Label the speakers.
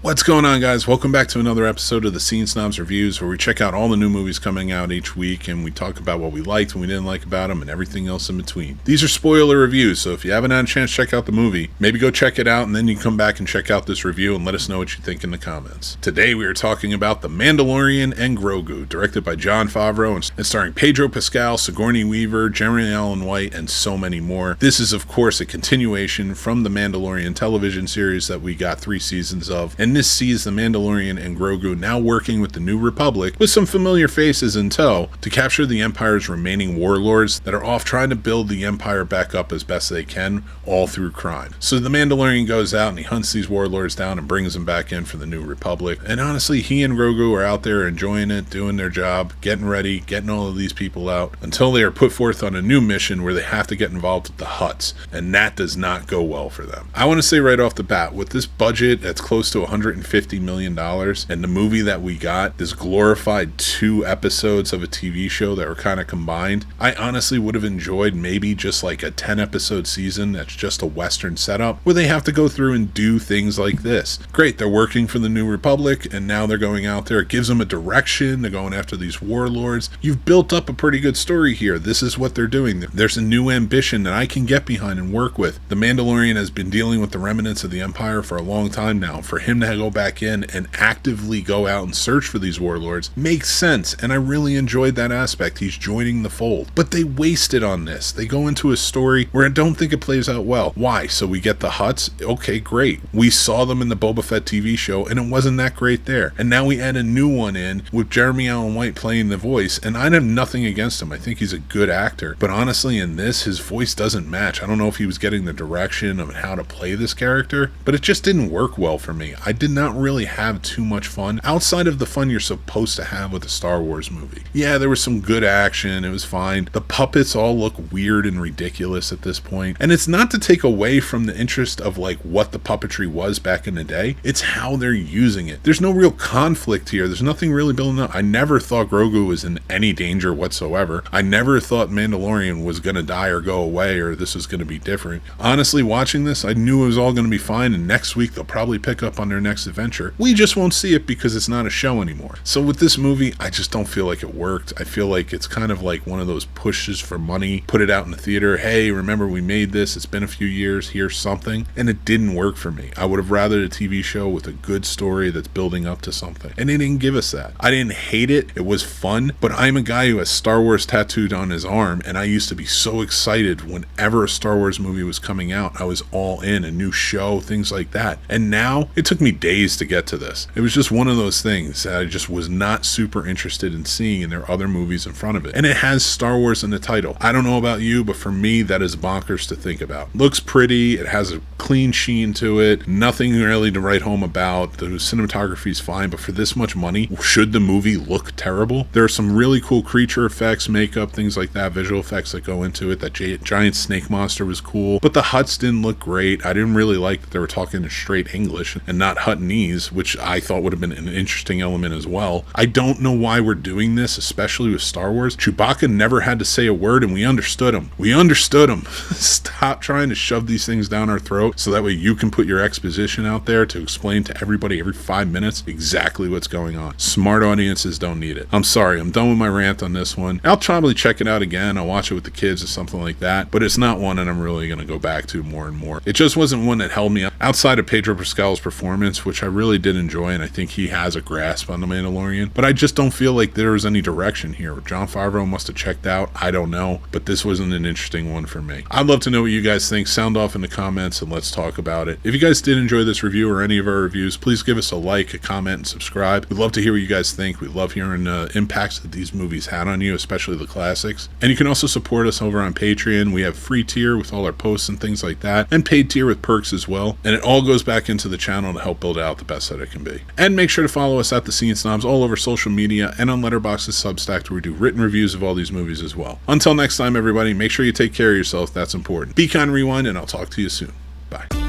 Speaker 1: What's going on, guys? Welcome back to another episode of the Scene Snobs Reviews, where we check out all the new movies coming out each week and we talk about what we liked and we didn't like about them and everything else in between. These are spoiler reviews, so if you haven't had a chance to check out the movie, maybe go check it out and then you can come back and check out this review and let us know what you think in the comments. Today we are talking about The Mandalorian and Grogu, directed by Jon Favreau and starring Pedro Pascal, Sigourney Weaver, Jeremy Allen White, and so many more. This is, of course, a continuation from the Mandalorian television series that we got 3 seasons of, and this sees the Mandalorian and Grogu now working with the New Republic with some familiar faces in tow to capture the Empire's remaining warlords that are off trying to build the Empire back up as best they can, all through crime. So the Mandalorian goes out and he hunts these warlords down and brings them back in for the New Republic, and honestly, he and Grogu are out there enjoying it, doing their job, getting ready, getting all of these people out, until they are put forth on a new mission where they have to get involved with the Hutts, and that does not go well for them. I want to say right off the bat, with this budget that's close to $150 million, and the movie that we got, this glorified 2 episodes of a TV show that were kind of combined, I honestly would have enjoyed maybe just like a 10-episode season that's just a Western setup, where they have to go through and do things like this. Great, they're working for the New Republic, and now they're going out there. It gives them a direction. They're going after these warlords. You've built up a pretty good story here. This is what they're doing. There's a new ambition that I can get behind and work with. The Mandalorian has been dealing with the remnants of the Empire for a long time now. For him to go back in and actively go out and search for these warlords makes sense, and I really enjoyed that aspect. He's joining the fold. But they wasted on this. They go into a story where I don't think it plays out well. Why? So we get the Hutts? Okay, great. We saw them in the Boba Fett TV show, and it wasn't that great there. And now we add a new one in with Jeremy Allen White playing the voice, and I have nothing against him. I think he's a good actor. But honestly, in this, his voice doesn't match. I don't know if he was getting the direction of how to play this character, but it just didn't work well for me. I did not really have too much fun outside of the fun you're supposed to have with a Star Wars movie. Yeah, there was some good action. It was fine. The puppets all look weird and ridiculous at this point. And it's not to take away from the interest of like what the puppetry was back in the day. It's how they're using it. There's no real conflict here. There's nothing really building up. I never thought Grogu was in any danger whatsoever. I never thought Mandalorian was going to die or go away or this was going to be different. Honestly, watching this, I knew it was all going to be fine, and next week they'll probably pick up on their next adventure. We just won't see it because it's not a show anymore. So with this movie, I just don't feel like it worked. I feel like it's kind of like one of those pushes for money. Put it out in the theater. Hey, remember we made this. It's been a few years. Here's something. And it didn't work for me. I would have rathered a TV show with a good story that's building up to something. And they didn't give us that. I didn't hate it. It was fun. But I'm a guy who has Star Wars tattooed on his arm, and I used to be so excited whenever a Star Wars movie was coming out. I was all in. A new show, things like that. And now, it took me days to get to this. It was just one of those things that I just was not super interested in seeing, and there are other movies in front of it. And it has Star Wars in the title. I don't know about you, but for me, that is bonkers to think about. Looks pretty. It has a clean sheen to it. Nothing really to write home about. The cinematography is fine, but for this much money, should the movie look terrible? There are some really cool creature effects, makeup, things like that, visual effects that go into it. That giant snake monster was cool, but the Hutts didn't look great. I didn't really like that they were talking in straight English and not Huttonese, which I thought would have been an interesting element as well. I don't know why we're doing this, especially with Star Wars. Chewbacca never had to say a word, and we understood him. We understood him. Stop trying to shove these things down our throat so that way you can put your exposition out there to explain to everybody every 5 minutes exactly what's going on. Smart audiences don't need it. I'm sorry, I'm done with my rant on this one. I'll probably check it out again. I'll watch it with the kids or something like that, but it's not one that I'm really going to go back to more and more. It just wasn't one that held me up outside of Pedro Pascal's performance, which I really did enjoy, and I think he has a grasp on the Mandalorian, but I just don't feel like there was any direction here. Jon Favreau must have checked out. I don't know, but this wasn't an interesting one for me. I'd love to know what you guys think. Sound off in the comments and let's talk about it. If you guys did enjoy this review or any of our reviews, please give us a like, a comment, and subscribe. We'd love to hear what you guys think. We love hearing impacts that these movies had on you, especially the classics. And you can also support us over on Patreon. We have free tier with all our posts and things like that, and paid tier with perks as well. And it all goes back into the channel to help build out the best that it can be. And make sure to follow us at The Scene Snobs all over social media and on Letterboxd's Substack, where we do written reviews of all these movies as well. Until next time, everybody, make sure you take care of yourself. That's important. Be kind, rewind, and I'll talk to you soon. Bye.